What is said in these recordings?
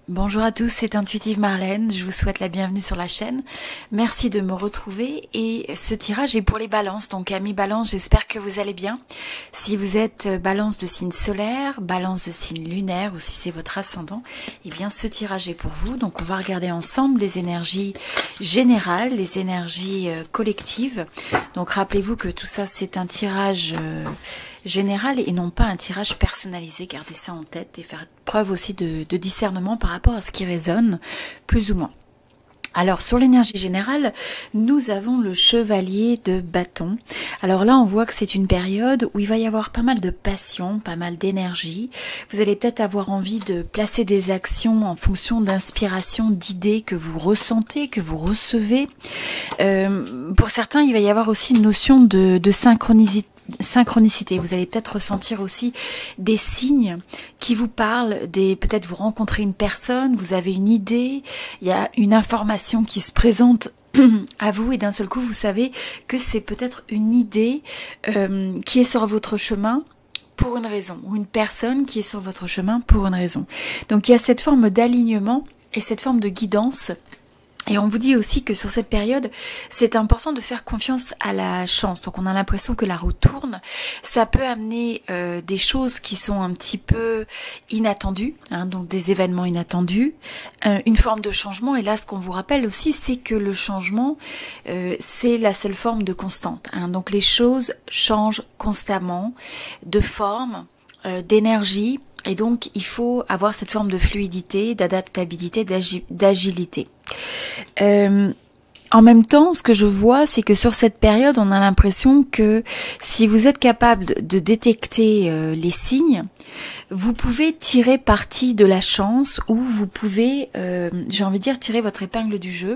Bonjour à tous, c'est Intuitive Marlène, je vous souhaite la bienvenue sur la chaîne. Merci de me retrouver et ce tirage est pour les balances, donc amis balance, j'espère que vous allez bien. Si vous êtes balance de signe solaire, balance de signe lunaire ou si c'est votre ascendant, eh bien ce tirage est pour vous. Donc on va regarder ensemble les énergies générales, les énergies collectives. Donc rappelez-vous que tout ça c'est un tirage général et non pas un tirage personnalisé. Gardez ça en tête et faire preuve aussi de discernement par rapport à ce qui résonne plus ou moins. Alors sur l'énergie générale, nous avons le chevalier de bâton. Alors là on voit que c'est une période où il va y avoir pas mal de passion, pas mal d'énergie. Vous allez peut-être avoir envie de placer des actions en fonction d'inspiration, d'idées que vous ressentez, que vous recevez. Pour certains il va y avoir aussi une notion de synchronicité. Vous allez peut-être ressentir aussi des signes qui vous parlent, peut-être vous rencontrez une personne, vous avez une idée, il y a une information qui se présente à vous et d'un seul coup vous savez que c'est peut-être une idée qui est sur votre chemin pour une raison, ou une personne qui est sur votre chemin pour une raison. Donc il y a cette forme d'alignement et cette forme de guidance. Et on vous dit aussi que sur cette période, c'est important de faire confiance à la chance. Donc on a l'impression que la roue tourne. Ça peut amener des choses qui sont un petit peu inattendues, hein, donc des événements inattendus, une forme de changement. Et là, ce qu'on vous rappelle aussi, c'est que le changement, c'est la seule forme de constante. Hein. Donc les choses changent constamment de forme, d'énergie. Et donc, il faut avoir cette forme de fluidité, d'adaptabilité, d'agilité. En même temps, ce que je vois, c'est que sur cette période, on a l'impression que si vous êtes capable de détecter les signes, vous pouvez tirer parti de la chance ou vous pouvez, j'ai envie de dire, tirer votre épingle du jeu.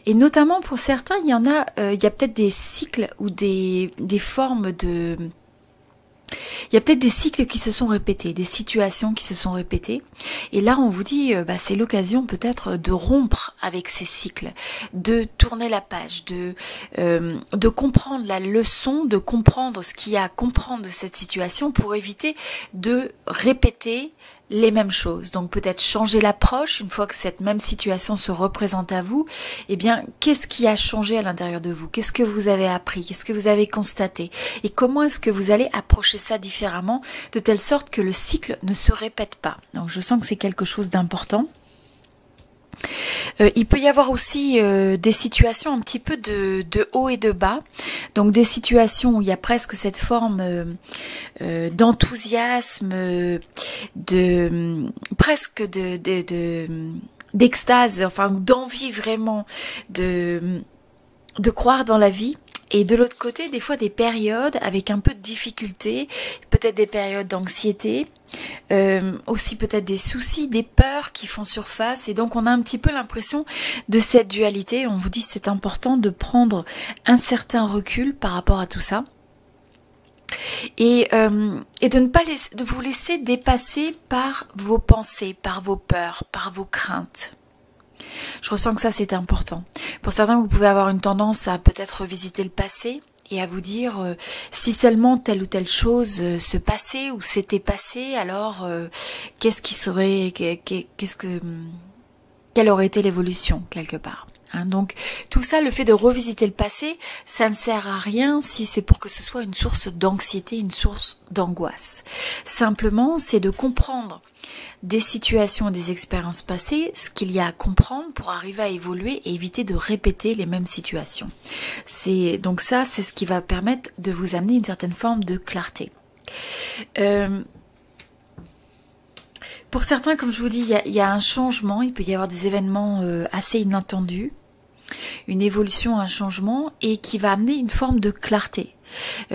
Et notamment pour certains, il y a peut-être des cycles ou des formes de... Il y a peut-être des cycles qui se sont répétés, des situations qui se sont répétées. Et là, on vous dit, c'est l'occasion peut-être de rompre avec ces cycles, de tourner la page, de comprendre la leçon, de comprendre ce qu'il y a à comprendre de cette situation pour éviter de répéter les mêmes choses. Donc peut-être changer l'approche une fois que cette même situation se représente à vous. Eh bien, qu'est-ce qui a changé à l'intérieur de vous? Qu'est-ce que vous avez appris? Qu'est-ce que vous avez constaté? Et comment est-ce que vous allez approcher ça différemment de telle sorte que le cycle ne se répète pas? Donc je sens que c'est quelque chose d'important. Il peut y avoir aussi des situations un petit peu de haut et de bas, donc des situations où il y a presque cette forme d'enthousiasme, presque d'extase, enfin d'envie vraiment de croire dans la vie. Et de l'autre côté, des fois des périodes avec un peu de difficulté, peut-être des périodes d'anxiété, aussi peut-être des soucis, des peurs qui font surface. Et donc on a un petit peu l'impression de cette dualité. On vous dit c'est important de prendre un certain recul par rapport à tout ça. Et de ne pas de vous laisser dépasser par vos pensées, par vos peurs, par vos craintes. Je ressens que ça c'est important. Pour certains, vous pouvez avoir une tendance à peut-être revisiter le passé et à vous dire si seulement telle ou telle chose se passait ou s'était passé, alors quelle aurait été l'évolution quelque part. Hein, donc tout ça, le fait de revisiter le passé, ça ne sert à rien si c'est pour que ce soit une source d'anxiété, une source d'angoisse. Simplement, c'est de comprendre des situations, des expériences passées, ce qu'il y a à comprendre pour arriver à évoluer et éviter de répéter les mêmes situations. Donc ça, c'est ce qui va permettre de vous amener une certaine forme de clarté. Pour certains, comme je vous dis, il y a un changement, il peut y avoir des événements assez inattendus, une évolution, un changement, et qui va amener une forme de clarté.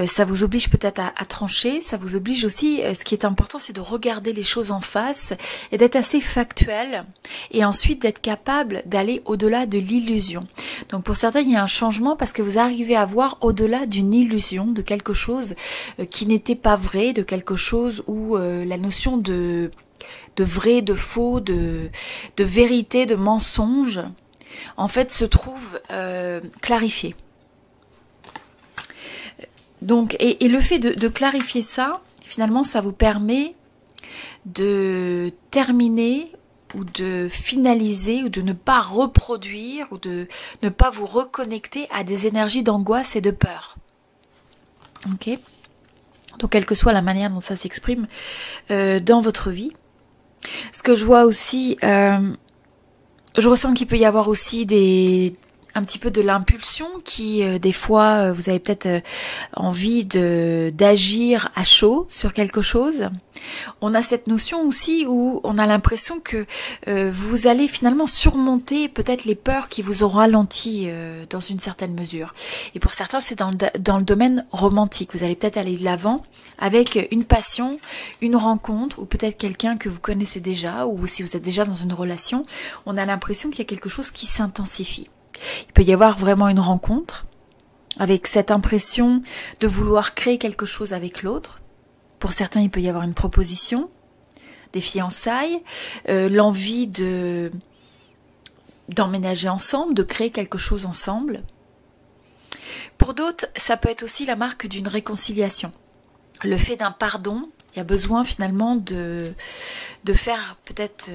Ça vous oblige peut-être à trancher, ça vous oblige aussi, ce qui est important, c'est de regarder les choses en face et d'être assez factuel, et ensuite d'être capable d'aller au-delà de l'illusion. Donc pour certains, il y a un changement parce que vous arrivez à voir au-delà d'une illusion, de quelque chose qui n'était pas vrai, de quelque chose où la notion de vrai, de faux, de vérité, de mensonge, en fait, se trouve clarifié. Donc, et le fait de clarifier ça, finalement, ça vous permet de terminer ou de finaliser ou de ne pas reproduire ou de ne pas vous reconnecter à des énergies d'angoisse et de peur. Ok ? Donc quelle que soit la manière dont ça s'exprime dans votre vie. Ce que je vois aussi, je ressens qu'il peut y avoir aussi un petit peu de l'impulsion qui, des fois, vous avez peut-être envie d'agir à chaud sur quelque chose. On a cette notion aussi où on a l'impression que vous allez finalement surmonter peut-être les peurs qui vous ont ralenti dans une certaine mesure. Et pour certains, c'est dans le domaine romantique. Vous allez peut-être aller de l'avant avec une passion, une rencontre, ou peut-être quelqu'un que vous connaissez déjà, ou si vous êtes déjà dans une relation, on a l'impression qu'il y a quelque chose qui s'intensifie. Il peut y avoir vraiment une rencontre avec cette impression de vouloir créer quelque chose avec l'autre. Pour certains, il peut y avoir une proposition, des fiançailles, l'envie d'emménager ensemble, de créer quelque chose ensemble. Pour d'autres, ça peut être aussi la marque d'une réconciliation. Le fait d'un pardon, il y a besoin finalement de faire peut-être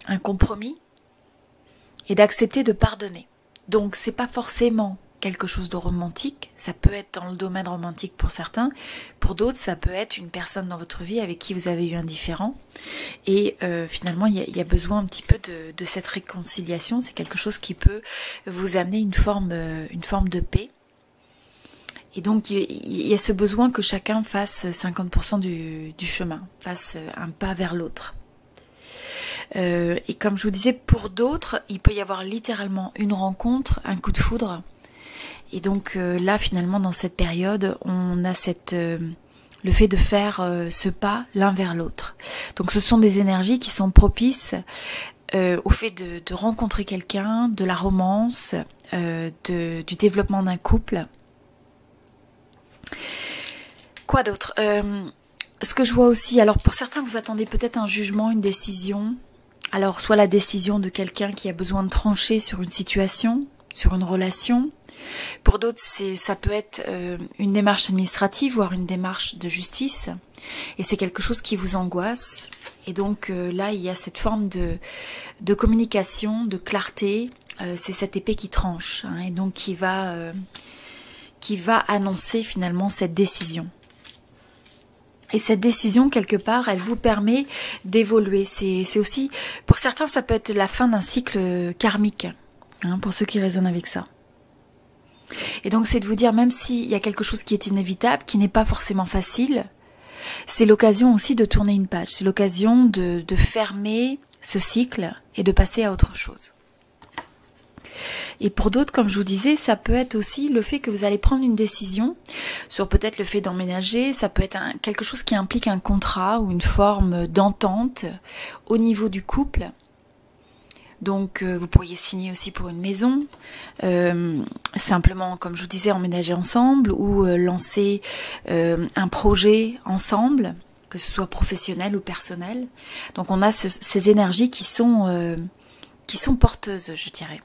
un compromis et d'accepter de pardonner. Donc c'est pas forcément quelque chose de romantique, ça peut être dans le domaine romantique pour certains, pour d'autres ça peut être une personne dans votre vie avec qui vous avez eu un différend et finalement il y a besoin un petit peu de cette réconciliation, c'est quelque chose qui peut vous amener une forme de paix. Et donc il y a ce besoin que chacun fasse 50% du chemin, fasse un pas vers l'autre. Et comme je vous disais, pour d'autres, il peut y avoir littéralement une rencontre, un coup de foudre. Et donc là, finalement, dans cette période, on a le fait de faire ce pas l'un vers l'autre. Donc ce sont des énergies qui sont propices au fait de rencontrer quelqu'un, de la romance, du développement d'un couple. Quoi d'autre ? Ce que je vois aussi, alors pour certains, vous attendez peut-être un jugement, une décision. Alors, soit la décision de quelqu'un qui a besoin de trancher sur une situation, sur une relation. Pour d'autres, ça peut être une démarche administrative, voire une démarche de justice. Et c'est quelque chose qui vous angoisse. Et donc là, il y a cette forme de communication, de clarté. C'est cette épée qui tranche, hein, et donc qui va annoncer finalement cette décision. Et cette décision, quelque part, elle vous permet d'évoluer. C'est aussi, pour certains, ça peut être la fin d'un cycle karmique, hein, pour ceux qui raisonnent avec ça. Et donc, c'est de vous dire, même s'il y a quelque chose qui est inévitable, qui n'est pas forcément facile, c'est l'occasion aussi de tourner une page. C'est l'occasion de fermer ce cycle et de passer à autre chose. Et pour d'autres, comme je vous disais, ça peut être aussi le fait que vous allez prendre une décision sur peut-être le fait d'emménager, ça peut être quelque chose qui implique un contrat ou une forme d'entente au niveau du couple. Donc vous pourriez signer aussi pour une maison, simplement, comme je vous disais, emménager ensemble ou lancer un projet ensemble, que ce soit professionnel ou personnel. Donc on a ces énergies qui sont porteuses, je dirais.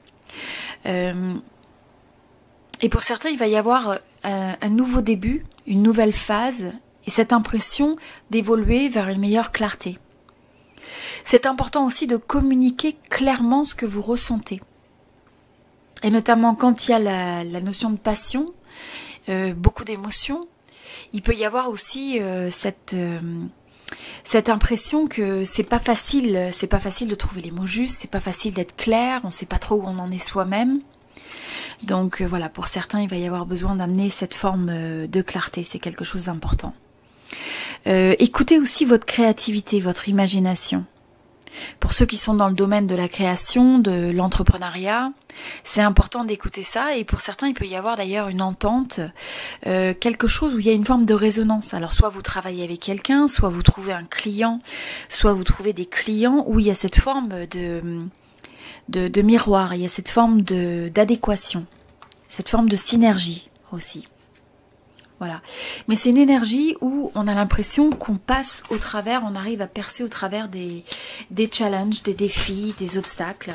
Et pour certains, il va y avoir un nouveau début, une nouvelle phase, et cette impression d'évoluer vers une meilleure clarté. C'est important aussi de communiquer clairement ce que vous ressentez. Et notamment quand il y a la notion de passion, beaucoup d'émotions, il peut y avoir aussi cette impression que c'est pas facile de trouver les mots justes, c'est pas facile d'être clair, on ne sait pas trop où on en est soi-même. Donc voilà, pour certains, il va y avoir besoin d'amener cette forme de clarté, c'est quelque chose d'important. Écoutez aussi votre créativité, votre imagination. Pour ceux qui sont dans le domaine de la création, de l'entrepreneuriat, c'est important d'écouter ça. Et pour certains, il peut y avoir d'ailleurs une entente, quelque chose où il y a une forme de résonance. Alors soit vous travaillez avec quelqu'un, soit vous trouvez un client, soit vous trouvez des clients où il y a cette forme de miroir, il y a cette forme d'adéquation, cette forme de synergie aussi. Voilà. Mais c'est une énergie où on a l'impression qu'on passe au travers, on arrive à percer au travers des challenges, des défis, des obstacles.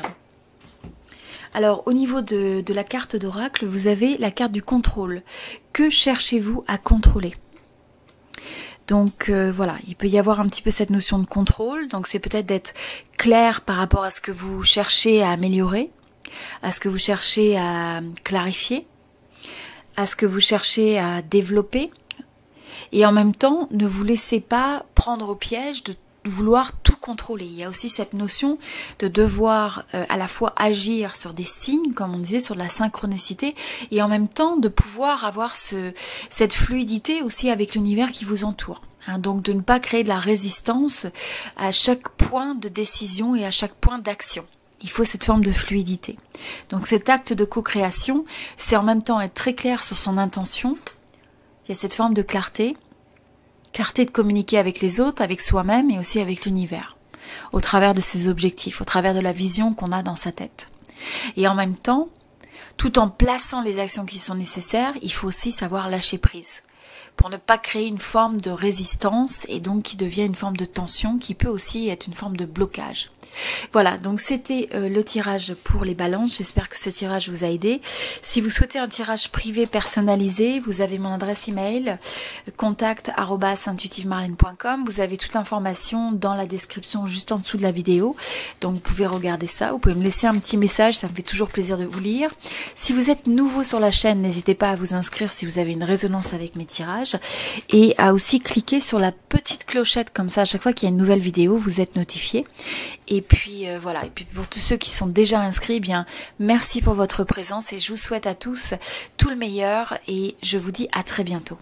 Alors, au niveau de la carte d'oracle, vous avez la carte du contrôle. Que cherchez-vous à contrôler ? Donc voilà, il peut y avoir un petit peu cette notion de contrôle. Donc c'est peut-être d'être clair par rapport à ce que vous cherchez à améliorer, à ce que vous cherchez à clarifier, à ce que vous cherchez à développer. Et en même temps, ne vous laissez pas prendre au piège de vouloir tout contrôler. Il y a aussi cette notion de devoir à la fois agir sur des signes, comme on disait, sur de la synchronicité, et en même temps de pouvoir avoir cette fluidité aussi avec l'univers qui vous entoure. Hein, donc de ne pas créer de la résistance à chaque point de décision et à chaque point d'action. Il faut cette forme de fluidité. Donc cet acte de co-création, c'est en même temps être très clair sur son intention. Il y a cette forme de clarté de communiquer avec les autres, avec soi-même et aussi avec l'univers, au travers de ses objectifs, au travers de la vision qu'on a dans sa tête. Et en même temps, tout en plaçant les actions qui sont nécessaires, il faut aussi savoir lâcher prise, pour ne pas créer une forme de résistance et donc qui devient une forme de tension qui peut aussi être une forme de blocage. Voilà, donc c'était le tirage pour les balances. J'espère que ce tirage vous a aidé. Si vous souhaitez un tirage privé personnalisé, vous avez mon adresse email contact@intuitivemarlène.com. Vous avez toute l'information dans la description juste en dessous de la vidéo. Donc vous pouvez regarder ça. Vous pouvez me laisser un petit message, ça me fait toujours plaisir de vous lire. Si vous êtes nouveau sur la chaîne, n'hésitez pas à vous inscrire si vous avez une résonance avec mes tirages et à aussi cliquer sur la petite clochette, comme ça à chaque fois qu'il y a une nouvelle vidéo, vous êtes notifié. Et puis voilà, et puis pour tous ceux qui sont déjà inscrits, bien merci pour votre présence et je vous souhaite à tous tout le meilleur et je vous dis à très bientôt.